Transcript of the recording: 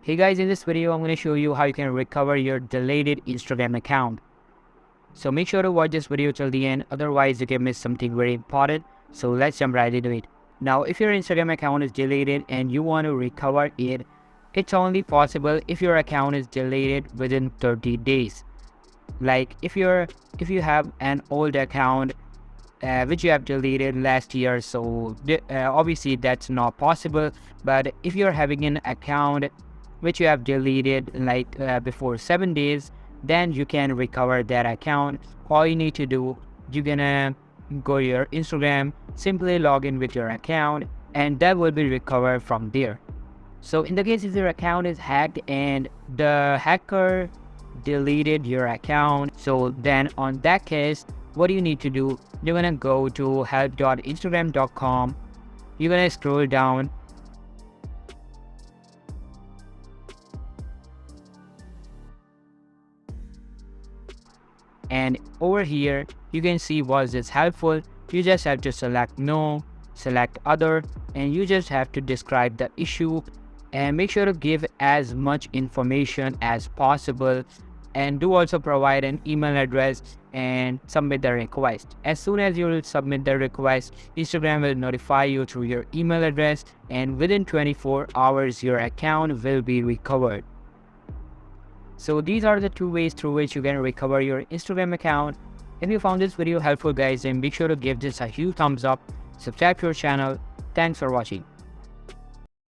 Hey guys, in this video I'm going to show you how you can recover your deleted Instagram account. So make sure to watch this video till the end, otherwise you can miss something very important. So let's jump right into it. Now if your Instagram account is deleted and you want to recover it, it's only possible if your account is deleted within 30 days. Like if you have an old account which you have deleted last year, so obviously that's not possible. But if you're having an account which you have deleted before 7 days, then you can recover that account. All you need to do, you're gonna go to your Instagram, simply log in with your account, and that will be recovered from there. So in the case if your account is hacked and the hacker deleted your account, so then on that case, what you need to do, you're gonna go to help.instagram.com. You're gonna scroll down and over here you can see, was this helpful? You just have to select no, select other, and you just have to describe the issue and make sure to give as much information as possible, and do also provide an email address and submit the request. As soon as you will submit the request, Instagram will notify you through your email address, and within 24 hours your account will be recovered. So these are the two ways through which you can recover your Instagram account. If you found this video helpful guys, then make sure to give this a huge thumbs up, subscribe to our channel. Thanks for watching.